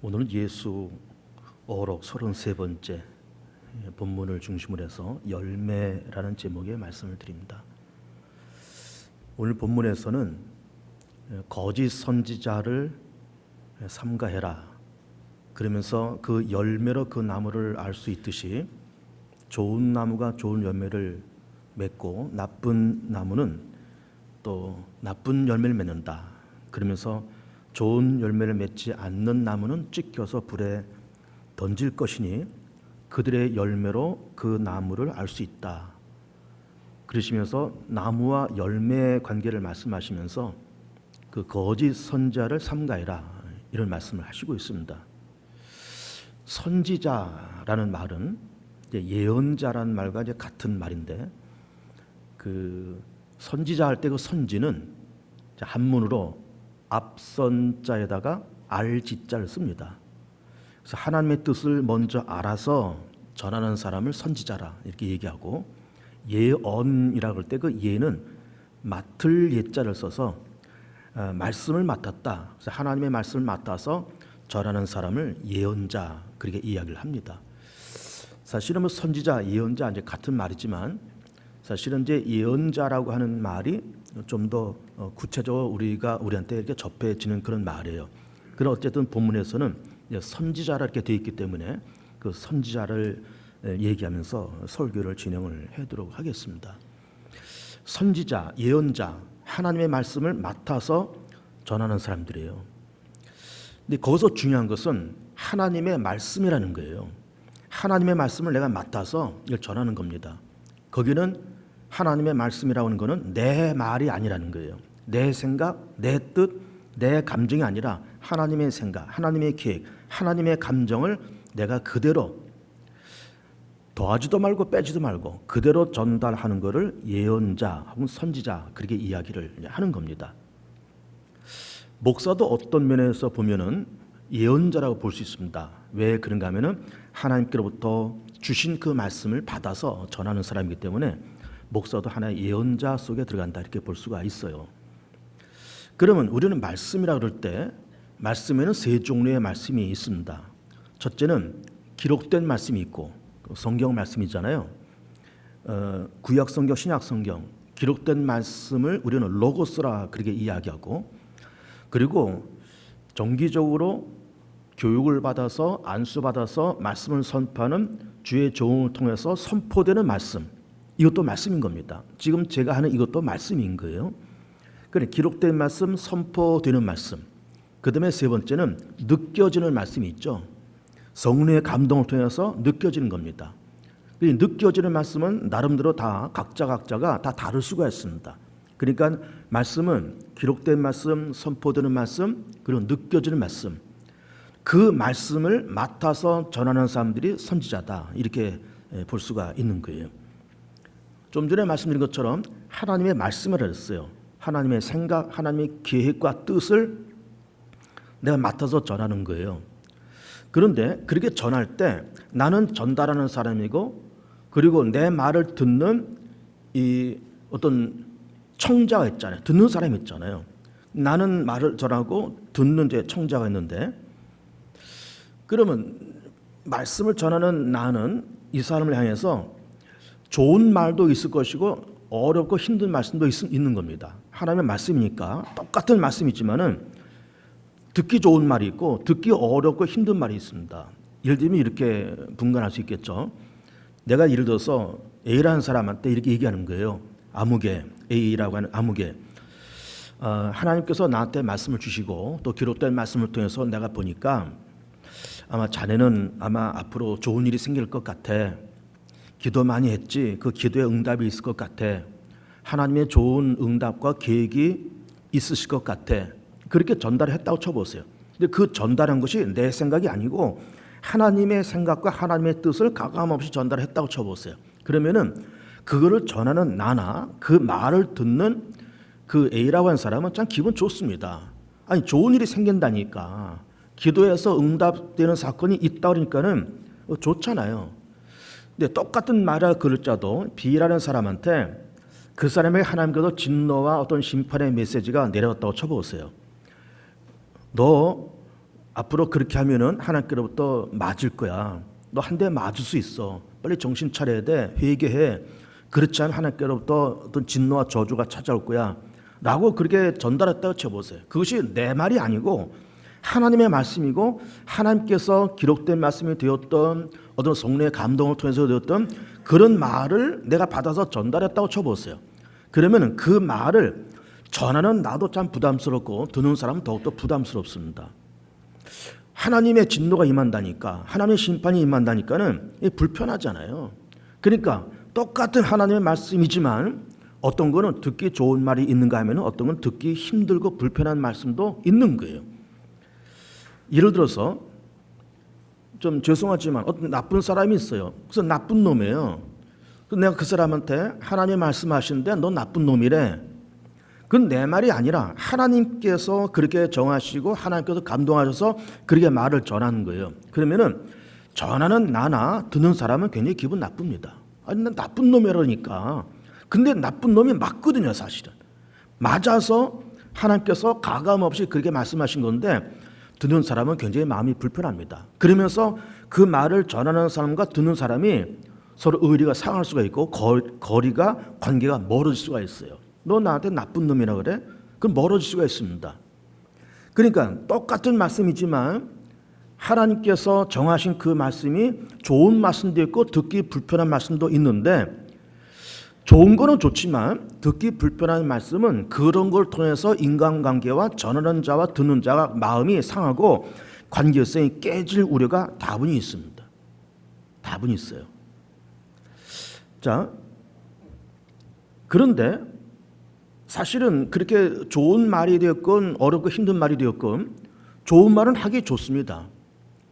오늘은 예수 어록 33번째 본문을 중심으로 해서 열매라는 제목의 말씀을 드립니다. 오늘 본문에서는 거짓 선지자를 삼가해라 그러면서 그 열매로 그 나무를 알 수 있듯이 좋은 나무가 좋은 열매를 맺고 나쁜 나무는 또 나쁜 열매를 맺는다. 그러면서 좋은 열매를 맺지 않는 나무는 찢겨서 불에 던질 것이니 그들의 열매로 그 나무를 알 수 있다. 그러시면서 나무와 열매의 관계를 말씀하시면서 그 거짓 선지자를 삼가해라 이런 말씀을 하시고 있습니다. 선지자라는 말은 예언자라는 말과 이제 같은 말인데 그 선지자 할 때 그 선지는 한문으로 앞선자에다가 알지자를 씁니다. 그래서 하나님의 뜻을 먼저 알아서 전하는 사람을 선지자라 이렇게 얘기하고, 예언이라고 할 때 그 예는 맡을 예자를 써서 말씀을 맡았다. 그래서 하나님의 말씀을 맡아서 전하는 사람을 예언자 그렇게 이야기를 합니다. 사실은 뭐 선지자, 예언자 이제 같은 말이지만 사실은 이제 예언자라고 하는 말이 좀 더 구체적으로 우리한테 이렇게 접해지는 그런 말이에요. 그런 어쨌든 본문에서는 선지자라 이렇게 되어 있기 때문에 그 선지자를 얘기하면서 설교를 진행을 해도록 하겠습니다. 선지자, 예언자, 하나님의 말씀을 맡아서 전하는 사람들이에요. 근데 거기서 중요한 것은 하나님의 말씀이라는 거예요. 하나님의 말씀을 내가 맡아서 이걸 전하는 겁니다. 거기는 하나님의 말씀이라고 하는 것은 내 말이 아니라는 거예요. 내 생각, 내 뜻, 내 감정이 아니라 하나님의 생각, 하나님의 계획, 하나님의 감정을 내가 그대로 더하지도 말고 빼지도 말고 그대로 전달하는 것을 예언자 혹은 선지자 그렇게 이야기를 하는 겁니다. 목사도 어떤 면에서 보면은 예언자라고 볼 수 있습니다. 왜 그런가 하면은 하나님께로부터 주신 그 말씀을 받아서 전하는 사람이기 때문에 목사도 하나의 예언자 속에 들어간다 이렇게 볼 수가 있어요. 그러면 우리는 말씀이라 그럴 때 말씀에는 세 종류의 말씀이 있습니다. 첫째는 기록된 말씀이 있고 성경 말씀이잖아요. 구약 성경, 신약 성경 기록된 말씀을 우리는 로고스라 그렇게 이야기하고, 그리고 정기적으로 교육을 받아서 안수받아서 말씀을 선포하는 주의 종을 통해서 선포되는 말씀, 이것도 말씀인 겁니다. 지금 제가 하는 이것도 말씀인 거예요. 그래, 기록된 말씀, 선포되는 말씀. 그 다음에 세 번째는 느껴지는 말씀이 있죠. 성령의 감동을 통해서 느껴지는 겁니다. 느껴지는 말씀은 나름대로 다 각자가 다 다를 수가 있습니다. 그러니까 말씀은 기록된 말씀, 선포되는 말씀, 그리고 느껴지는 말씀. 그 말씀을 맡아서 전하는 사람들이 선지자다 이렇게 볼 수가 있는 거예요. 좀 전에 말씀드린 것처럼 하나님의 말씀을 했어요. 하나님의 생각, 하나님의 계획과 뜻을 내가 맡아서 전하는 거예요. 그런데 그렇게 전할 때 나는 전달하는 사람이고, 그리고 내 말을 듣는 이 어떤 청자가 있잖아요. 듣는 사람이 있잖아요. 나는 말을 전하고 듣는 이제 청자가 있는데, 그러면 말씀을 전하는 나는 이 사람을 향해서 좋은 말도 있을 것이고 어렵고 힘든 말씀도 있는 겁니다. 하나님의 말씀이니까 똑같은 말씀이지만은 듣기 좋은 말이 있고 듣기 어렵고 힘든 말이 있습니다. 예를 들면 이렇게 분간할 수 있겠죠. 내가 예를 들어서 A라는 사람한테 이렇게 얘기하는 거예요. 아무개, A라고 하는 아무개. 하나님께서 나한테 말씀을 주시고 또 기록된 말씀을 통해서 내가 보니까 아마 자네는 아마 앞으로 좋은 일이 생길 것 같아. 기도 많이 했지. 그 기도에 응답이 있을 것 같아. 하나님의 좋은 응답과 계획이 있으실 것 같아. 그렇게 전달했다고 쳐보세요. 근데 그 전달한 것이 내 생각이 아니고 하나님의 생각과 하나님의 뜻을 가감없이 전달했다고 쳐보세요. 그러면은 그거를 전하는 나나 그 말을 듣는 그 A라고 하는 사람은 참 기분 좋습니다. 아니 좋은 일이 생긴다니까, 기도해서 응답되는 사건이 있다 그러니까는 좋잖아요. 근데 똑같은 말을 그럴자도 B라는 사람한테 그 사람에게 하나님께서 진노와 어떤 심판의 메시지가 내려왔다고 쳐보세요. 너 앞으로 그렇게 하면은 하나님께로부터 맞을 거야. 너 한 대 맞을 수 있어. 빨리 정신 차려야 돼. 회개해. 그렇지 않으면 하나님께로부터 어떤 진노와 저주가 찾아올 거야. 라고 그렇게 전달했다고 쳐보세요. 그것이 내 말이 아니고 하나님의 말씀이고 하나님께서 기록된 말씀이 되었던 어떤 성령의 감동을 통해서 되었던 그런 말을 내가 받아서 전달했다고 쳐보세요. 그러면 그 말을 전하는 나도 참 부담스럽고 듣는 사람은 더욱더 부담스럽습니다. 하나님의 진노가 임한다니까, 하나님의 심판이 임한다니까는 불편하잖아요. 그러니까 똑같은 하나님의 말씀이지만 어떤 거는 듣기 좋은 말이 있는가 하면 어떤 건 듣기 힘들고 불편한 말씀도 있는 거예요. 예를 들어서 좀 죄송하지만 어떤 나쁜 사람이 있어요. 그래서 나쁜 놈이에요. 그래서 내가 그 사람한테 하나님 말씀하시는데 너 나쁜 놈이래. 그건 내 말이 아니라 하나님께서 그렇게 정하시고 하나님께서 감동하셔서 그렇게 말을 전하는 거예요. 그러면은 전하는 나나 듣는 사람은 굉장히 기분 나쁩니다. 아니 난 나쁜 놈이라니까. 근데 나쁜 놈이 맞거든요, 사실은. 맞아서 하나님께서 가감없이 그렇게 말씀하신 건데 듣는 사람은 굉장히 마음이 불편합니다. 그러면서 그 말을 전하는 사람과 듣는 사람이 서로 의리가 상할 수가 있고 거리가 관계가 멀어질 수가 있어요. 너 나한테 나쁜 놈이라 그래? 그럼 멀어질 수가 있습니다. 그러니까 똑같은 말씀이지만 하나님께서 정하신 그 말씀이 좋은 말씀도 있고 듣기 불편한 말씀도 있는데 좋은 거는 좋지만 듣기 불편한 말씀은 그런 걸 통해서 인간관계와 전하는 자와 듣는 자가 마음이 상하고 관계성이 깨질 우려가 다분히 있습니다. 다분히 있어요. 자, 그런데 사실은 그렇게 좋은 말이 되었건 어렵고 힘든 말이 되었건 좋은 말은 하기 좋습니다.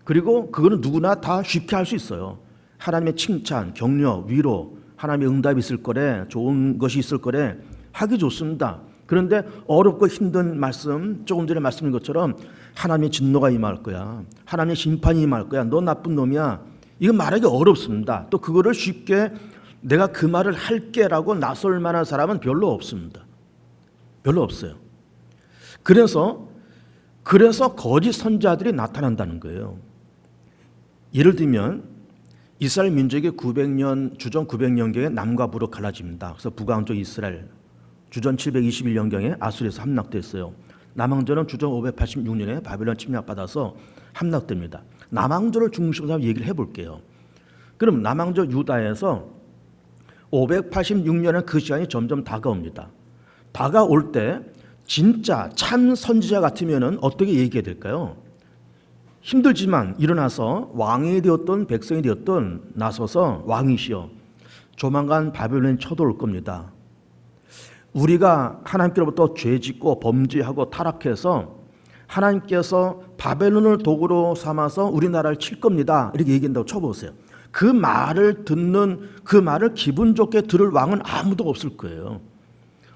그리고 그거는 누구나 다 쉽게 할 수 있어요. 하나님의 칭찬, 격려, 위로, 하나님의 응답이 있을 거래, 좋은 것이 있을 거래 하기 좋습니다. 그런데 어렵고 힘든 말씀, 조금 전에 말씀드린 것처럼 하나님의 진노가 임할 거야, 하나님의 심판이 임할 거야, 너 나쁜 놈이야, 이거 말하기 어렵습니다. 또 그거를 쉽게 내가 그 말을 할게라고 나설 만한 사람은 별로 없습니다. 별로 없어요. 그래서 거짓 선지자들이 나타난다는 거예요. 예를 들면 이스라엘 민족이 900년 주전 900년경에 남과 북으로 갈라집니다. 그래서 북왕조 이스라엘 주전 721년경에 아수르에서 함락됐어요. 남왕조는 주전 586년에 바벨론 침략받아서 함락됩니다. 남왕조를 중심으로 얘기를 해볼게요. 그럼 남왕조 유다에서 586년은 그 시간이 점점 다가옵니다. 다가올 때 진짜 참 선지자 같으면 어떻게 얘기해야 될까요? 힘들지만 일어나서 왕이 되었던 백성이 되었던 나서서 왕이시여 조만간 바벨론이 쳐들어올 겁니다. 우리가 하나님께로부터 죄짓고 범죄하고 타락해서 하나님께서 바벨론을 도구로 삼아서 우리나라를 칠 겁니다. 이렇게 얘기한다고 쳐보세요. 그 말을 듣는 그 말을 기분 좋게 들을 왕은 아무도 없을 거예요.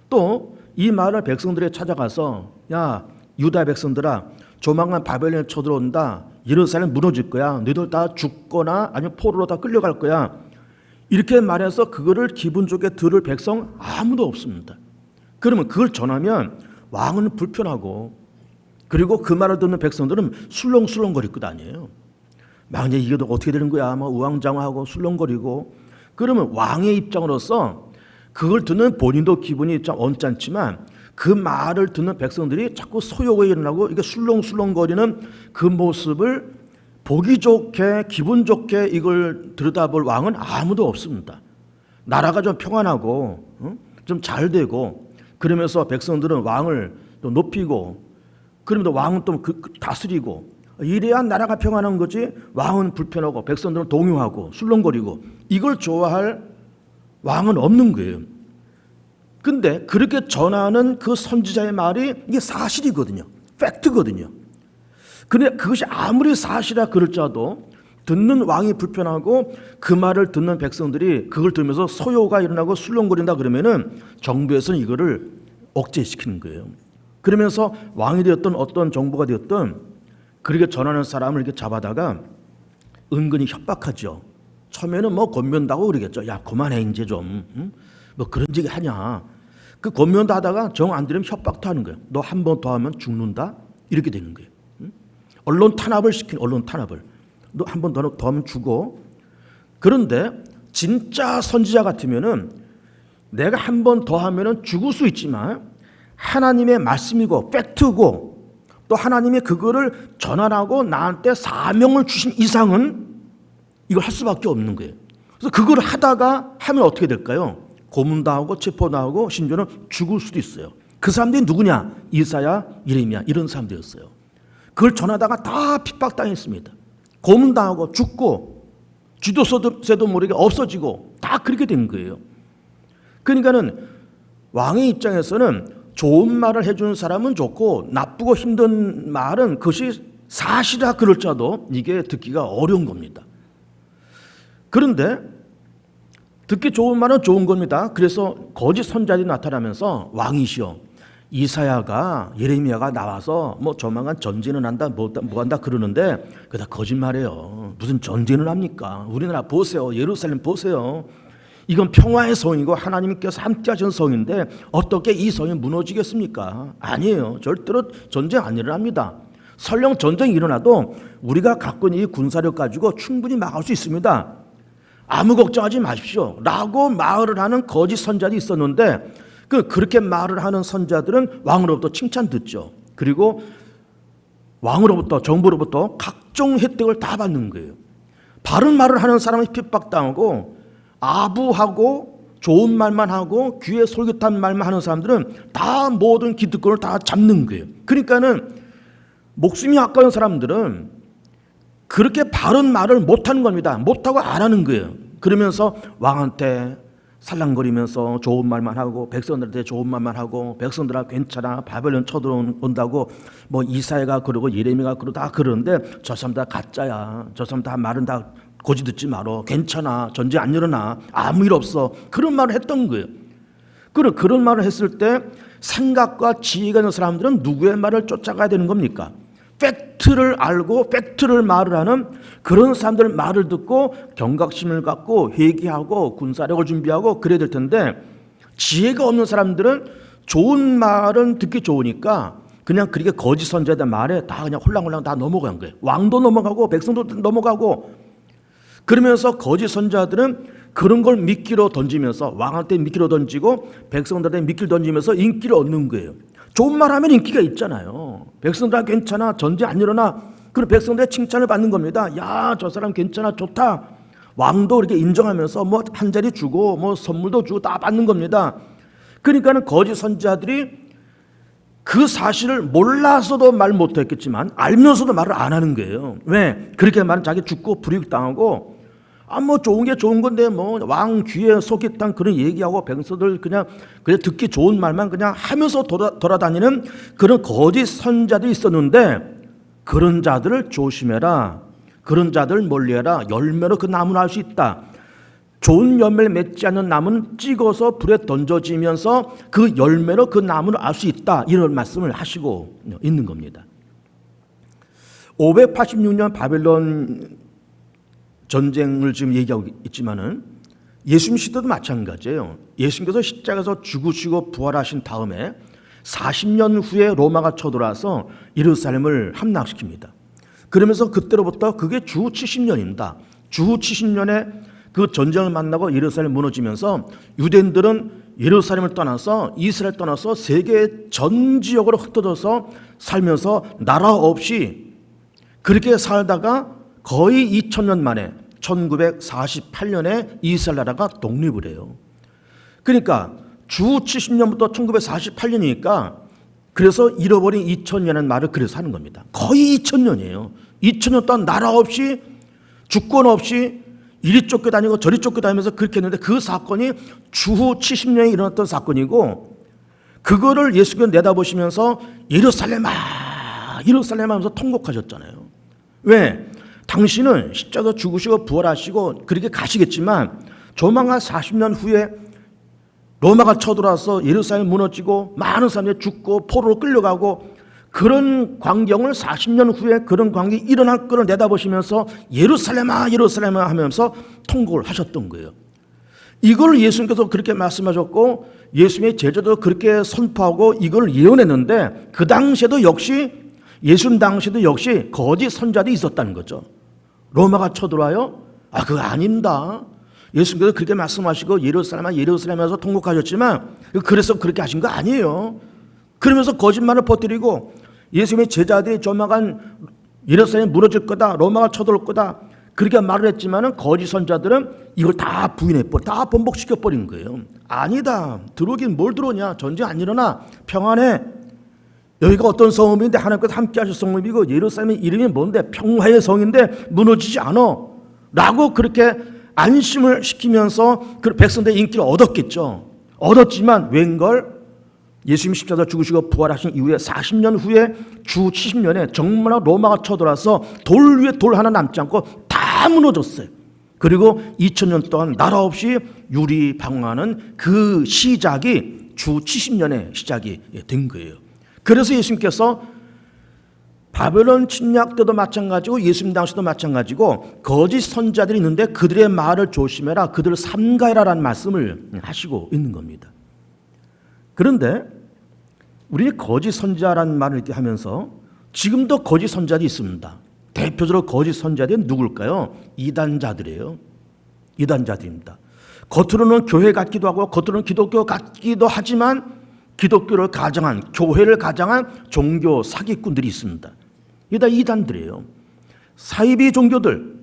또 이 말을 백성들이 찾아가서 야 유다 백성들아 조만간 바벨론에 쳐들어온다. 예루살렘 무너질 거야. 너희들 다 죽거나 아니면 포로로 다 끌려갈 거야. 이렇게 말해서 그거를 기분 좋게 들을 백성 아무도 없습니다. 그러면 그걸 전하면 왕은 불편하고 그리고 그 말을 듣는 백성들은 술렁술렁거릴 것 아니에요. 만약에 이게 어떻게 되는 거야? 뭐 우왕좌왕하고 술렁거리고 그러면 왕의 입장으로서 그걸 듣는 본인도 기분이 좀 언짢지만 그 말을 듣는 백성들이 자꾸 소요가 일어나고 이게 술렁술렁거리는 그 모습을 보기 좋게 기분 좋게 이걸 들여다볼 왕은 아무도 없습니다. 나라가 좀 평안하고 좀 잘 되고 그러면서 백성들은 왕을 또 높이고 그러면서 왕은 또 다스리고 이래야 나라가 평안한 거지. 왕은 불편하고 백성들은 동요하고 술렁거리고 이걸 좋아할 왕은 없는 거예요. 근데 그렇게 전하는 그 선지자의 말이 이게 사실이거든요. 팩트거든요. 근데 그것이 아무리 사실이라 그럴지라도 듣는 왕이 불편하고 그 말을 듣는 백성들이 그걸 들으면서 소요가 일어나고 술렁거린다 그러면은 정부에서는 이거를 억제시키는 거예요. 그러면서 왕이 되었던 어떤 정부가 되었던 그렇게 전하는 사람을 이렇게 잡아다가 은근히 협박하죠. 처음에는 뭐 권면다고 그러겠죠. 야 그만해 이제 좀 뭐 그런 얘기 하냐. 그 권면도 하다가 정 안 들으면 협박도 하는 거예요. 너 한 번 더 하면 죽는다. 이렇게 되는 거예요. 언론 탄압을 시킨 언론 탄압을. 너 한 번 더 하면 죽어. 그런데 진짜 선지자 같으면은 내가 한 번 더 하면은 죽을 수 있지만 하나님의 말씀이고 팩트고 또 하나님이 그거를 전환하고 나한테 사명을 주신 이상은 이걸 할 수밖에 없는 거예요. 그래서 그걸 하다가 하면 어떻게 될까요? 고문당하고 체포당하고 심지어는 죽을 수도 있어요. 그 사람들이 누구냐? 이사야, 예레미야 이런 사람들이었어요. 그걸 전하다가 다 핍박당했습니다. 고문당하고 죽고 쥐도 새도 모르게 없어지고 다 그렇게 된 거예요. 그러니까는 왕의 입장에서는 좋은 말을 해주는 사람은 좋고 나쁘고 힘든 말은 그것이 사실이라 그럴지라도 이게 듣기가 어려운 겁니다. 그런데 듣기 좋은 말은 좋은 겁니다. 그래서 거짓 선자들이 나타나면서 왕이시여 이사야가 예레미야가 나와서 뭐 조만간 전쟁을 한다 뭐 한다 그러는데 그게 다 거짓말이에요. 무슨 전쟁을 합니까? 우리나라 보세요. 예루살렘 보세요. 이건 평화의 성이고 하나님께서 함께 하신 성인데 어떻게 이 성이 무너지겠습니까? 아니에요. 절대로 전쟁 안 일어납니다. 설령 전쟁이 일어나도 우리가 갖고 있는 이 군사력 가지고 충분히 막을 수 있습니다. 아무 걱정하지 마십시오 라고 말을 하는 거짓 선자들이 있었는데 그렇게 말을 하는 선자들은 왕으로부터 칭찬 듣죠. 그리고 왕으로부터 정부로부터 각종 혜택을 다 받는 거예요. 바른 말을 하는 사람은 핍박당하고 아부하고 좋은 말만 하고 귀에 솔깃한 말만 하는 사람들은 다 모든 기득권을 다 잡는 거예요. 그러니까는 목숨이 아까운 사람들은 그렇게 바른 말을 못하는 겁니다. 못하고 안 하는 거예요. 그러면서 왕한테 살랑거리면서 좋은 말만 하고 백성들한테 좋은 말만 하고 백성들아 괜찮아 바벨론 쳐들어온다고 뭐 이사야가 그러고 예레미야가 그러고 다 그러는데 저 사람 다 가짜야. 저 사람 다 말은 다 고지 듣지 말어. 괜찮아. 전쟁 안 일어나. 아무 일 없어. 그런 말을 했던 거예요. 그런 말을 했을 때 생각과 지혜가 있는 사람들은 누구의 말을 쫓아가야 되는 겁니까? 팩트를 알고 팩트를 말을 하는 그런 사람들 말을 듣고 경각심을 갖고 회개하고 군사력을 준비하고 그래야 될 텐데 지혜가 없는 사람들은 좋은 말은 듣기 좋으니까 그냥 그렇게 거짓 선자들 말에 다 그냥 홀랑홀랑 다 넘어간 거예요. 왕도 넘어가고 백성도 넘어가고 그러면서 거짓 선자들은 그런 걸 미끼로 던지면서 왕한테 미끼로 던지고 백성들한테 미끼를 던지면서 인기를 얻는 거예요. 좋은 말 하면 인기가 있잖아요. 백성들 괜찮아. 전쟁 안 일어나. 그럼 백성들의 칭찬을 받는 겁니다. 야, 저 사람 괜찮아. 좋다. 왕도 이렇게 인정하면서 뭐 한 자리 주고 뭐 선물도 주고 다 받는 겁니다. 그러니까는 거짓 선지자들이 그 사실을 몰라서도 말 못했겠지만 알면서도 말을 안 하는 거예요. 왜? 그렇게 말은 자기 죽고 불이익당하고 뭐 좋은 게 좋은 건데 뭐 왕 귀에 속였던 그런 얘기하고 백성들 그냥 듣기 좋은 말만 그냥 하면서 돌아다니는 그런 거짓 선자들이 있었는데 그런 자들을 조심해라. 그런 자들을 멀리해라. 열매로 그 나무를 알 수 있다. 좋은 열매를 맺지 않는 나무는 찍어서 불에 던져지면서 그 열매로 그 나무를 알 수 있다. 이런 말씀을 하시고 있는 겁니다. 586년 바벨론 전쟁을 지금 얘기하고 있지만은 예수님 시대도 마찬가지예요. 예수님께서 십자가에서 죽으시고 부활하신 다음에 40년 후에 로마가 쳐들어와서 예루살렘을 함락시킵니다. 그러면서 그때로부터 그게 주 70년입니다. 주 70년에 그 전쟁을 만나고 예루살렘 무너지면서 유대인들은 예루살렘을 떠나서 이스라엘 떠나서 세계 전 지역으로 흩어져서 살면서 나라 없이 그렇게 살다가 거의 2000년 만에 1948년에 이스라엘 나라가 독립을 해요. 그러니까 주 70년부터 1948년이니까 그래서 잃어버린 2000년이라는 말을 그래서 하는 겁니다. 거의 2000년이에요. 2000년 동안 나라 없이 주권 없이 이리 쫓겨다니고 저리 쫓겨다니면서 그렇게 했는데 그 사건이 주후 70년에 일어났던 사건이고 그거를 예수께서 내다보시면서 예루살렘아 예루살렘 하면서 통곡하셨잖아요. 왜? 당신은 십자가 죽으시고 부활하시고 그렇게 가시겠지만 조만간 40년 후에 로마가 쳐들어와서 예루살렘 무너지고 많은 사람들이 죽고 포로로 끌려가고 그런 광경을 40년 후에 그런 광경이 일어날 것을 내다보시면서 예루살렘아 예루살렘아 하면서 통곡을 하셨던 거예요. 이걸 예수님께서 그렇게 말씀하셨고 예수님의 제자도 그렇게 선포하고 이걸 예언했는데 그 당시에도 역시 예수님 당시도 역시 거짓 선자들이 있었다는 거죠. 로마가 쳐들어와요? 그거 아닙니다. 예수님께서 그렇게 말씀하시고 예루살렘에서 통곡하셨지만 그래서 그렇게 하신 거 아니에요. 그러면서 거짓말을 퍼뜨리고 예수님의 제자들이 조만간 예루살렘이 무너질 거다, 로마가 쳐들어올 거다 그렇게 말을 했지만 거짓 선자들은 이걸 다 다 번복시켜버린 거예요. 아니다. 들어오긴 뭘 들어오냐. 전쟁 안 일어나. 평안해. 여기가 어떤 성읍인데 하나님께서 함께 하실 성읍이고 예루살렘의 이름이 뭔데 평화의 성인데 무너지지 않아 라고 그렇게 안심을 시키면서 그 백성들의 인기를 얻었겠죠. 얻었지만 웬걸 예수님 십자가 죽으시고 부활하신 이후에 40년 후에 주 70년에 정말 로마가 쳐들어와서 돌 위에 돌 하나 남지 않고 다 무너졌어요. 그리고 2000년 동안 나라 없이 유리방황하는 그 시작이 주 70년의 시작이 된 거예요. 그래서 예수님께서 바벨론 침략 때도 마찬가지고 예수님 당시도 마찬가지고 거짓 선자들이 있는데 그들의 말을 조심해라, 그들을 삼가해라라는 말씀을 하시고 있는 겁니다. 그런데 우리 거짓 선자라는 말을 이렇게 하면서 지금도 거짓 선자들이 있습니다. 대표적으로 거짓 선자들은 누굴까요? 이단자들이에요. 이단자들입니다. 겉으로는 교회 같기도 하고 겉으로는 기독교 같기도 하지만 기독교를 가장한, 교회를 가장한 종교 사기꾼들이 있습니다. 이게 다 이단들이에요. 사이비 종교들,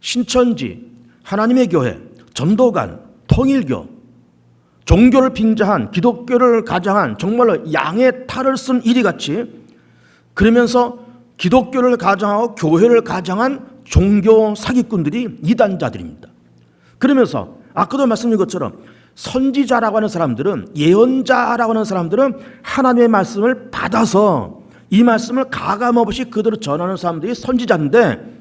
신천지, 하나님의 교회, 전도관, 통일교, 종교를 빙자한, 기독교를 가장한 정말로 양의 탈을 쓴 이리같이 그러면서 기독교를 가장하고 교회를 가장한 종교 사기꾼들이 이단자들입니다. 그러면서 아까도 말씀드린 것처럼 선지자라고 하는 사람들은, 예언자라고 하는 사람들은 하나님의 말씀을 받아서 이 말씀을 가감없이 그대로 전하는 사람들이 선지자인데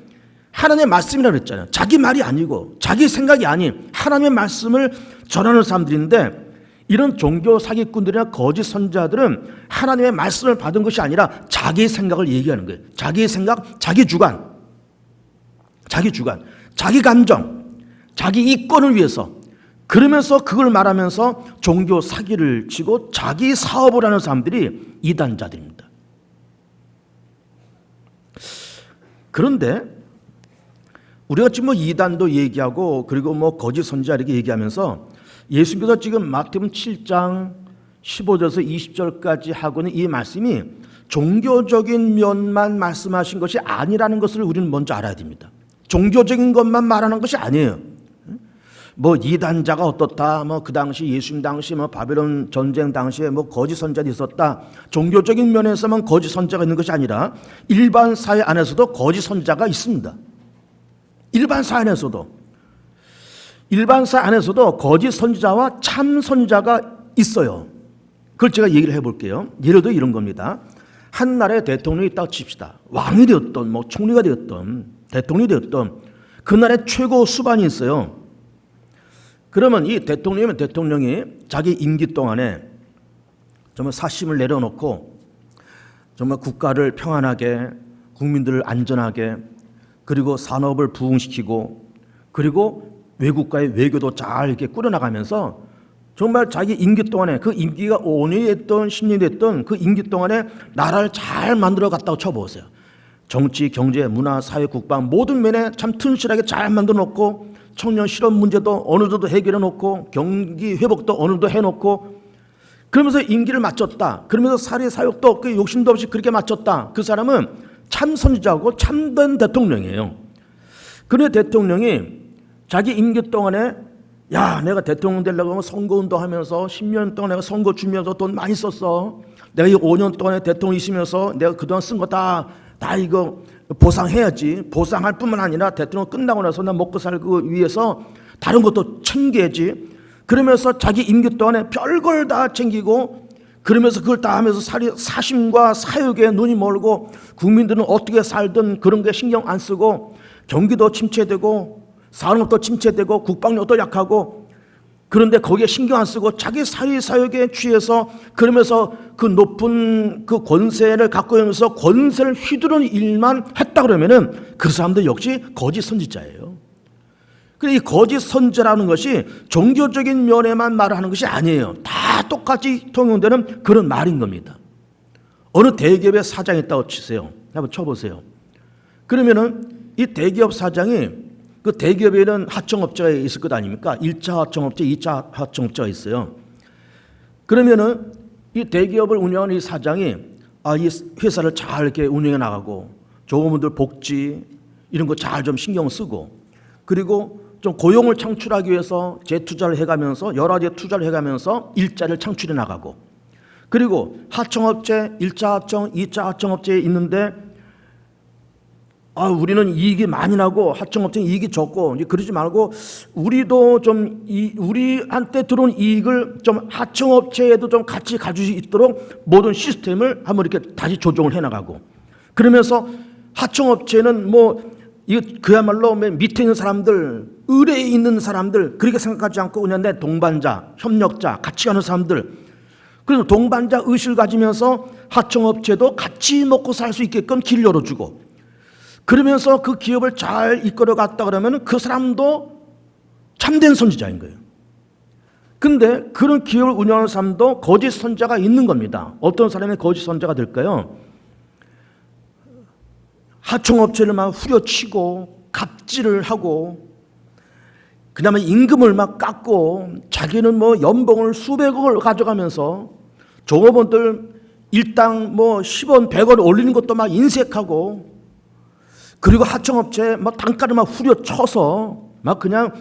하나님의 말씀이라고 그랬잖아요. 자기 말이 아니고 자기 생각이 아닌 하나님의 말씀을 전하는 사람들인데 이런 종교 사기꾼들이나 거짓 선지자들은 하나님의 말씀을 받은 것이 아니라 자기 생각을 얘기하는 거예요. 자기 생각, 자기 주관, 자기 감정, 자기 이권을 위해서 그러면서 그걸 말하면서 종교 사기를 치고 자기 사업을 하는 사람들이 이단자들입니다. 그런데 우리가 지금 이단도 얘기하고 그리고 거짓 선지자 이렇게 얘기하면서 예수님께서 지금 마태복음 7장 15절에서 20절까지 하고는 이 말씀이 종교적인 면만 말씀하신 것이 아니라는 것을 우리는 먼저 알아야 됩니다. 종교적인 것만 말하는 것이 아니에요. 이단자가 어떻다, 그 당시 예수님 당시 바벨론 전쟁 당시에 거짓 선자들이 있었다. 종교적인 면에서만 거짓 선자가 있는 것이 아니라 일반 사회 안에서도 거짓 선자가 있습니다. 일반 사회 안에서도 거짓 선지자와 참 선지자가 있어요. 그걸 제가 얘기를 해볼게요. 예를 들어 이런 겁니다. 한 나라의 대통령이 있다고 칩시다. 왕이 되었던, 총리가 되었던, 대통령이 되었던 그 나라의 최고 수반이 있어요. 그러면 이 대통령이 자기 임기 동안에 정말 사심을 내려놓고 정말 국가를 평안하게, 국민들을 안전하게, 그리고 산업을 부흥시키고, 그리고 외국과의 외교도 잘 이렇게 꾸려나가면서 정말 자기 임기 동안에 그 임기가 5년이 됐든 10년이 됐든 그 임기 동안에 나라를 잘 만들어 갔다고 쳐보세요. 정치, 경제, 문화, 사회, 국방 모든 면에 참 튼실하게 잘 만들어 놓고 청년 실업 문제도 어느 정도 해결해 놓고 경기 회복도 어느 정도 해놓고 그러면서 임기를 마쳤다. 그러면서 사리 사욕도 그 욕심도 없이 그렇게 마쳤다. 그 사람은 참 선지자고 참된 대통령이에요. 그런데 대통령이 자기 임기 동안에 내가 대통령 되려고 하면 선거운동 하면서 10년 동안 내가 선거 주면서 돈 많이 썼어. 내가 이 5년 동안에 대통령 있으면서 내가 그동안 쓴 거 다 이거 보상해야지. 보상할 뿐만 아니라 대통령 끝나고 나서 나 먹고 살기 위해서 다른 것도 챙겨야지. 그러면서 자기 임기 동안에 별걸 다 챙기고 그러면서 그걸 다 하면서 사심과 사욕에 눈이 멀고 국민들은 어떻게 살든 그런 게 신경 안 쓰고 경기도 침체되고 산업도 침체되고 국방력도 약하고 그런데 거기에 신경 안 쓰고 자기 사욕에 취해서 그러면서 그 높은 그 권세를 갖고 있면서 권세를 휘두르는 일만 했다 그러면은 그 사람들 역시 거짓 선지자예요. 근데 이 거짓 선지자라는 것이 종교적인 면에만 말을 하는 것이 아니에요. 다 똑같이 통용되는 그런 말인 겁니다. 어느 대기업의 사장이 있다고 치세요. 한번 쳐보세요. 그러면은 이 대기업 사장이 그 대기업에는 하청업체가 있을 것 아닙니까? 1차 하청업체, 2차 하청업체가 있어요. 그러면은 이 대기업을 운영하는 이 사장이 이 회사를 잘 이렇게 운영해 나가고 조업원들 복지 이런 거 잘 좀 신경 쓰고 그리고 좀 고용을 창출하기 위해서 재투자를 해가면서 여러 가지 투자를 해가면서 일자리를 창출해 나가고 그리고 하청업체 1차 하청, 2차 하청업체에 있는데 우리는 이익이 많이 나고 하청업체는 이익이 적고 그러지 말고 우리도 좀 우리한테 들어온 이익을 좀 하청업체에도 좀 같이 가질 수 있도록 모든 시스템을 한번 이렇게 다시 조정을 해나가고 그러면서 하청업체는 이거 그야말로 밑에 있는 사람들, 의뢰에 있는 사람들 그렇게 생각하지 않고 그냥 내 동반자, 협력자, 같이 가는 사람들 그래서 동반자 의식을 가지면서 하청업체도 같이 먹고 살 수 있게끔 길 열어주고 그러면서 그 기업을 잘 이끌어 갔다 그러면 그 사람도 참된 선지자인 거예요. 근데 그런 기업을 운영하는 사람도 거짓 선지자가 있는 겁니다. 어떤 사람이 거짓 선지자가 될까요? 하청업체를 막 후려치고 갑질을 하고 그다음에 임금을 막 깎고 자기는 연봉을 수백억을 가져가면서 종업원들 일당 10원, 100원 올리는 것도 막 인색하고 그리고 하청업체 단가를 막 후려쳐서 막 그냥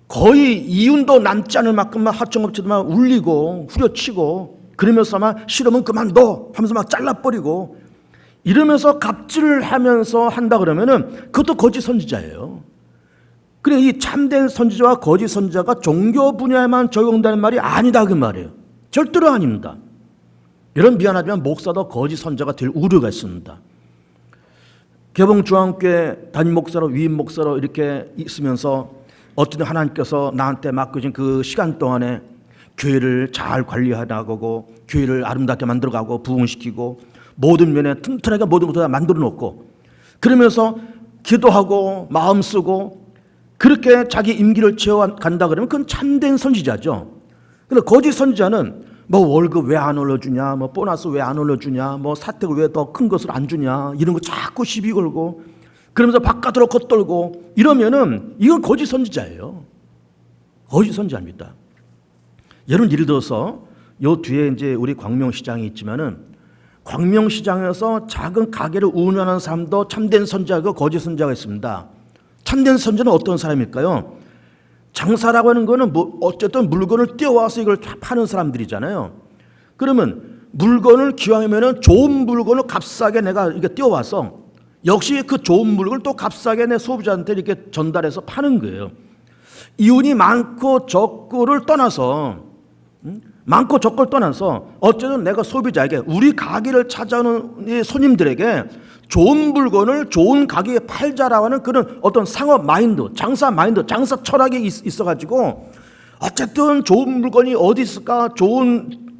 거의 이윤도 남지 않을 만큼 막 하청업체도 막 울리고 후려치고 그러면서 막 싫으면 그만둬 하면서 막 잘라버리고 이러면서 갑질을 하면서 한다 그러면은 그것도 거짓 선지자예요. 그래 이 참된 선지자와 거짓 선지자가 종교 분야에만 적용되는 말이 아니다 그 말이에요. 절대로 아닙니다. 여러분 미안하지만 목사도 거짓 선지자가 될 우려가 있습니다. 개봉중앙교회 담임 목사로 위임 목사로 이렇게 있으면서 어쨌든 하나님께서 나한테 맡겨진 그 시간 동안에 교회를 잘 관리하고 교회를 아름답게 만들어가고 부흥시키고 모든 면에 튼튼하게 모든 것을 다 만들어 놓고 그러면서 기도하고 마음 쓰고 그렇게 자기 임기를 채워간다 그러면 그건 참된 선지자죠. 그런데 거짓 선지자는 월급 왜 안 올려주냐, 보너스 왜 안 올려주냐, 사택을 왜 더 큰 것을 안 주냐 이런 거 자꾸 시비 걸고 그러면서 바깥으로 겉돌고 이러면은 이건 거짓 선지자예요. 거짓 선지자입니다. 여러분 예를 들어서 요 뒤에 이제 우리 광명시장이 있지만은 광명시장에서 작은 가게를 운영하는 사람도 참된 선지자고 거짓 선지자가 있습니다. 참된 선지자는 어떤 사람일까요? 장사라고 하는 거는 어쨌든 물건을 띄워와서 이걸 파는 사람들이잖아요. 그러면 물건을 기왕이면은 좋은 물건을 값싸게 내가 이렇게 띄워와서 역시 그 좋은 물건을 또 값싸게 내 소비자한테 이렇게 전달해서 파는 거예요. 이윤이 많고 적고를 떠나서 어쨌든 내가 소비자에게 우리 가게를 찾아오는 손님들에게 좋은 물건을 좋은 가격에 팔자라고 하는 그런 어떤 상업 마인드, 장사 철학이 있어가지고 어쨌든 좋은 물건이 어디 있을까,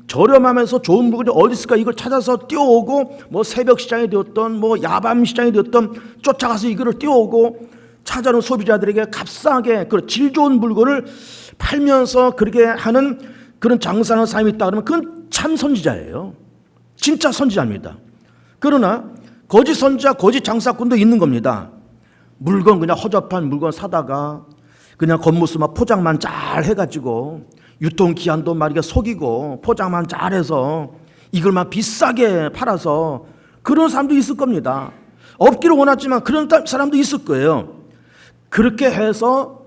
저렴하면서 좋은 물건이 어디 있을까 이걸 찾아서 뛰어오고 새벽 시장이 되었던 야밤 시장이 되었던 쫓아가서 이거를 뛰어오고 찾아오는 소비자들에게 값싸게 질 좋은 물건을 팔면서 그렇게 하는 그런 장사하는 사람이 있다 그러면 그건 참 선지자예요. 진짜 선지자입니다. 그러나 거짓 선지자, 거짓 장사꾼도 있는 겁니다. 물건 그냥 허접한 물건 사다가 그냥 겉모습만 포장만 잘 해가지고 유통기한도 말이게 속이고 포장만 잘해서 이걸만 비싸게 팔아서 그런 사람도 있을 겁니다. 없기를 원하지만 그런 사람도 있을 거예요. 그렇게 해서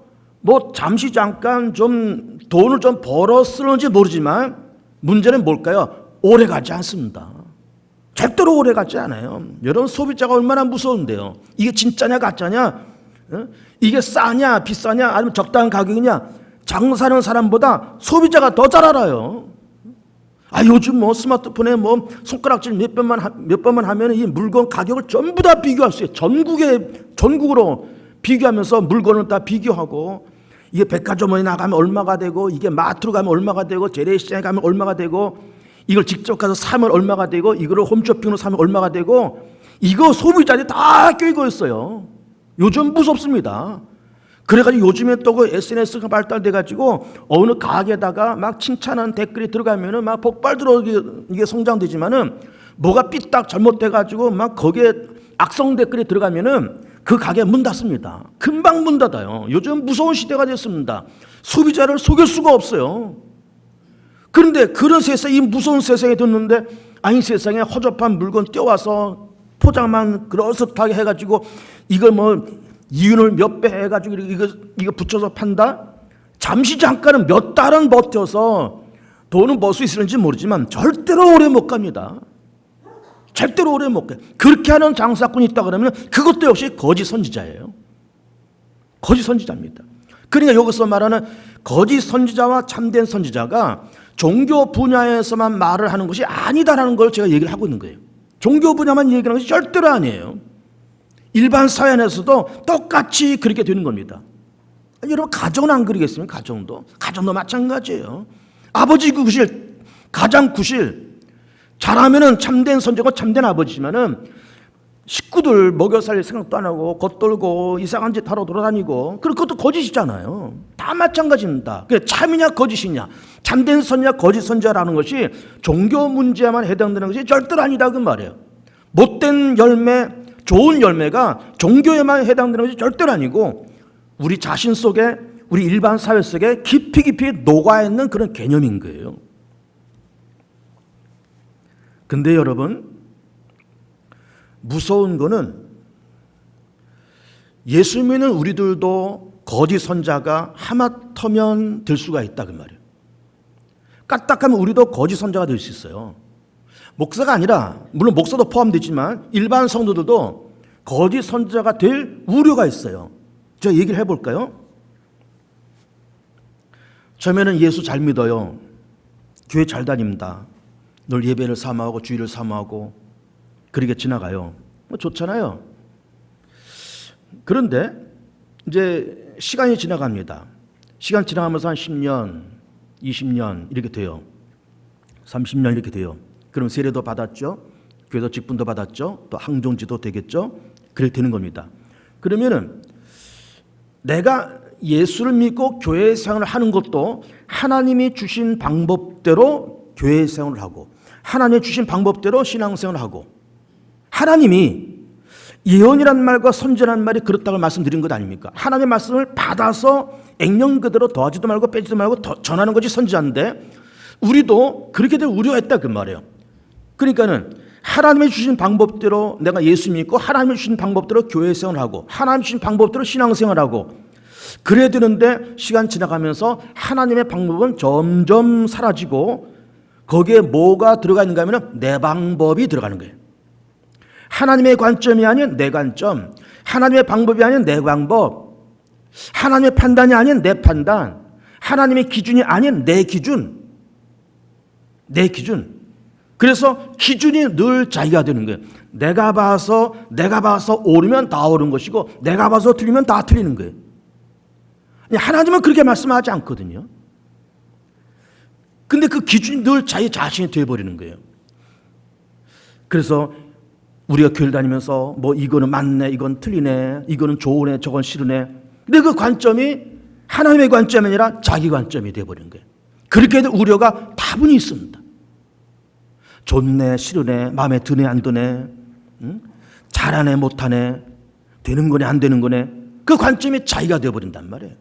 잠시 잠깐 좀 돈을 좀 벌었을지 모르지만 문제는 뭘까요? 오래 가지 않습니다. 절대로 오래 가지 않아요. 여러분 소비자가 얼마나 무서운데요. 이게 진짜냐 가짜냐? 이게 싸냐 비싸냐 아니면 적당한 가격이냐? 장사하는 사람보다 소비자가 더 잘 알아요. 요즘 스마트폰에 손가락질 몇 번만 하면 이 물건 가격을 전부 다 비교할 수 있어요. 전국으로 비교하면서 물건을 다 비교하고 이게 백화점에 나가면 얼마가 되고 이게 마트로 가면 얼마가 되고 재래시장에 가면 얼마가 되고 이걸 직접 가서 사면 얼마가 되고 이거를 홈쇼핑으로 사면 얼마가 되고 이거 소비자들이 다 껴있고 있어요. 요즘 무섭습니다. 그래가지고 요즘에 또 그 SNS가 발달돼가지고 어느 가게에다가 막 칭찬하는 댓글이 들어가면은 막 폭발 이게 성장되지만은 뭐가 삐딱 잘못돼가지고 막 거기에 악성 댓글이 들어가면은 그 가게 문 닫습니다. 금방 문 닫아요. 요즘 무서운 시대가 됐습니다. 소비자를 속일 수가 없어요. 그런데 그런 세상, 이 무서운 세상에 됐는데 아니 세상에 허접한 물건 떼와서 포장만 그럴듯하게 해가지고 이걸 뭐 이윤을 몇 배 해가지고 이거 붙여서 판다? 잠시 잠깐은 몇 달은 버텨서 돈은 벌 수 있을지 모르지만 절대로 오래 못 갑니다. 절대로 오래 못 가요. 그렇게 하는 장사꾼이 있다 그러면 그것도 역시 거짓 선지자예요. 거짓 선지자입니다. 그러니까 여기서 말하는 거짓 선지자와 참된 선지자가 종교 분야에서만 말을 하는 것이 아니다라는 걸 제가 얘기를 하고 있는 거예요. 종교 분야만 얘기하는 것이 절대로 아니에요. 일반 사회 안에서도 똑같이 그렇게 되는 겁니다. 여러분 가정은 안 그러겠습니까? 가정도 마찬가지예요. 아버지 구실, 가장 구실, 잘하면은 참된 선지자고 참된 아버지지만은 식구들 먹여 살릴 생각도 안 하고 겉돌고 이상한 짓 하러 돌아다니고 그것도 거짓이잖아요. 다 마찬가지입니다. 참이냐 거짓이냐, 참된 선지자 거짓 선지자라는 것이 종교 문제에만 해당되는 것이 절대로 아니다 그 말이에요. 못된 열매, 좋은 열매가 종교에만 해당되는 것이 절대로 아니고 우리 자신 속에, 우리 일반 사회 속에 깊이 녹아있는 그런 개념인 거예요. 근데 여러분, 무서운 거는 예수 믿는 우리들도 거짓 선자가 하마터면 될 수가 있다 그 말이에요. 까딱하면 우리도 거짓 선자가 될 수 있어요. 목사가 아니라, 물론 목사도 포함되지만 일반 성도들도 거짓 선자가 될 우려가 있어요. 제가 얘기를 해볼까요? 처음에는 예수 잘 믿어요. 교회 잘 다닙니다. 늘 예배를 사모하고 주일을 사모하고 그렇게 지나가요. 뭐 좋잖아요. 그런데 이제 시간이 지나갑니다. 시간 지나가면서 한 10년, 20년 이렇게 돼요. 30년 이렇게 돼요. 그럼 세례도 받았죠. 교회도 직분도 받았죠. 또 항종지도 되겠죠. 그렇게 되는 겁니다. 그러면은 내가 예수를 믿고 교회 생활을 하는 것도 하나님이 주신 방법대로 교회 생활을 하고 하나님이 주신 방법대로 신앙생활을 하고 하나님이 예언이란 말과 선지라는 말이 그렇다고 말씀드린 것 아닙니까? 하나님의 말씀을 받아서 액면 그대로 더하지도 말고 빼지도 말고 전하는 것이 선지자인데 우리도 그렇게 될 우려가 있다 그 말이에요. 그러니까는 하나님이 주신 방법대로 내가 예수 믿고 하나님이 주신 방법대로 교회 생활을 하고 하나님이 주신 방법대로 신앙생활을 하고 그래야 되는데 시간 지나가면서 하나님의 방법은 점점 사라지고 거기에 뭐가 들어가 있는가 하면 내 방법이 들어가는 거예요. 하나님의 관점이 아닌 내 관점, 하나님의 방법이 아닌 내 방법, 하나님의 판단이 아닌 내 판단, 하나님의 기준이 아닌 내 기준, 내 기준. 그래서 기준이 늘 자기가 되는 거예요. 내가 봐서 옳으면 다 옳은 것이고 내가 봐서 틀리면 다 틀리는 거예요. 하나님은 그렇게 말씀하지 않거든요. 근데 그 기준이 늘 자기 자신이 되어버리는 거예요. 그래서 우리가 교회를 다니면서 뭐 이거는 맞네, 이건 틀리네, 이거는 좋으네, 저건 싫으네. 근데 그 관점이 하나님의 관점이 아니라 자기 관점이 되어버리는 거예요. 그렇게 된 우려가 다분히 있습니다. 좋네, 싫으네, 마음에 드네, 안 드네, 잘하네, 못하네, 되는 거네, 안 되는 거네. 그 관점이 자기가 되어버린단 말이에요.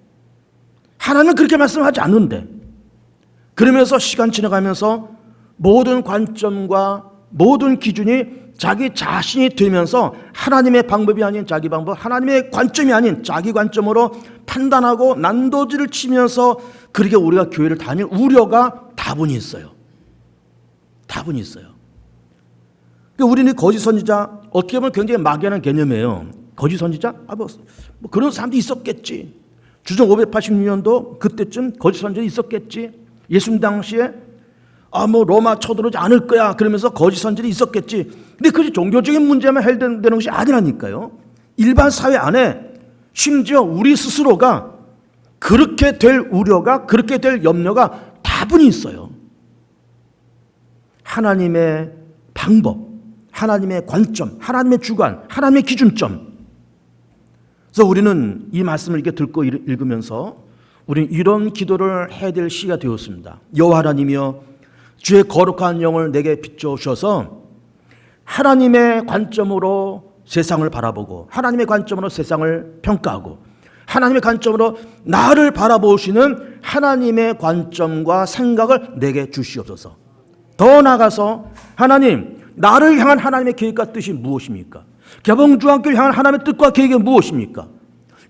하나님은 그렇게 말씀하지 않는데 그러면서 시간 지나가면서 모든 관점과 모든 기준이 자기 자신이 되면서 하나님의 방법이 아닌 자기 방법, 하나님의 관점이 아닌 자기 관점으로 판단하고 난도질을 치면서 그렇게 우리가 교회를 다닐 우려가 다분히 있어요. 다분히 있어요. 그러니까 우리는 거짓 선지자 어떻게 보면 굉장히 막연한 개념이에요. 거짓 선지자? 뭐 그런 사람도 있었겠지. 주전 586년도 그때쯤 거짓 선지자 있었겠지. 예수님 당시에 뭐 로마 쳐들어오지 않을 거야 그러면서 거짓 선지자들이 있었겠지. 근데 그게 종교적인 문제만 해결되는 것이 아니라니까요. 일반 사회 안에 심지어 우리 스스로가 그렇게 될 우려가, 그렇게 될 염려가 다분히 있어요. 하나님의 방법, 하나님의 관점, 하나님의 주관, 하나님의 기준점, 그래서 우리는 이 말씀을 이렇게 듣고 읽으면서 우리는 이런 기도를 해야 될 시기가 되었습니다. 여호와 하나님이여, 주의 거룩한 영을 내게 비춰 주셔서 하나님의 관점으로 세상을 바라보고 하나님의 관점으로 세상을 평가하고 하나님의 관점으로 나를 바라보시는 하나님의 관점과 생각을 내게 주시옵소서. 더 나아가서 하나님, 나를 향한 하나님의 계획과 뜻이 무엇입니까? 개봉중앙교회를 향한 하나님의 뜻과 계획이 무엇입니까?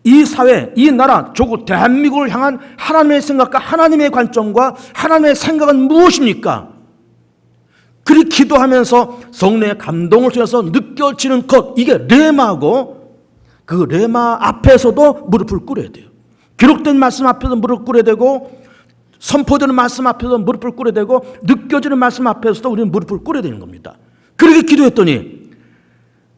이 사회, 이 나라, 조국, 대한민국을 향한 하나님의 생각과 하나님의 관점과 하나님의 생각은 무엇입니까? 그리 기도하면서 성령의 감동을 통해서 느껴지는 것, 이게 레마고, 그 레마 앞에서도 무릎을 꿇어야 돼요. 기록된 말씀 앞에서 무릎 꿇어야 되고, 선포되는 말씀 앞에서 무릎을 꿇어야 되고, 느껴지는 말씀 앞에서도 우리는 무릎을 꿇어야 되는 겁니다. 그렇게 기도했더니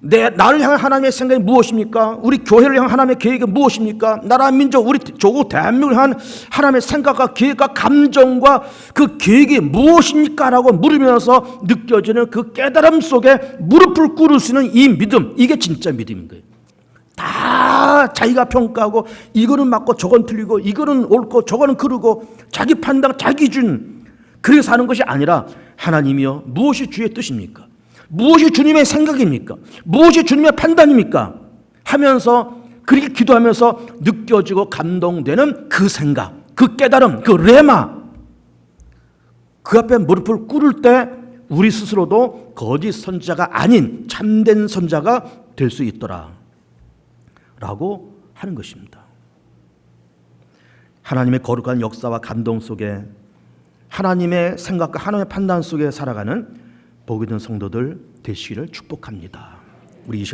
나를 향한 하나님의 생각이 무엇입니까? 우리 교회를 향한 하나님의 계획이 무엇입니까? 나라 민족, 우리 조국 대한민국을 향한 하나님의 생각과 계획과 감정과 그 계획이 무엇입니까? 라고 물으면서 느껴지는 그 깨달음 속에 무릎을 꿇을 수 있는 이 믿음, 이게 진짜 믿음인 거예요. 다 자기가 평가하고 이거는 맞고 저건 틀리고 이거는 옳고 저거는 그르고 자기 판단, 자기 기준, 그렇게 사는 것이 아니라 하나님이여, 무엇이 주의 뜻입니까? 무엇이 주님의 생각입니까? 무엇이 주님의 판단입니까? 하면서 그렇게 기도하면서 느껴지고 감동되는 그 생각, 그 깨달음, 그 레마, 그 앞에 무릎을 꿇을 때 우리 스스로도 거짓 선자가 아닌 참된 선자가 될 수 있더라 라고 하는 것입니다. 하나님의 거룩한 역사와 감동 속에 하나님의 생각과 하나님의 판단 속에 살아가는 복이 된 성도들 되시기를 축복합니다. 우리 이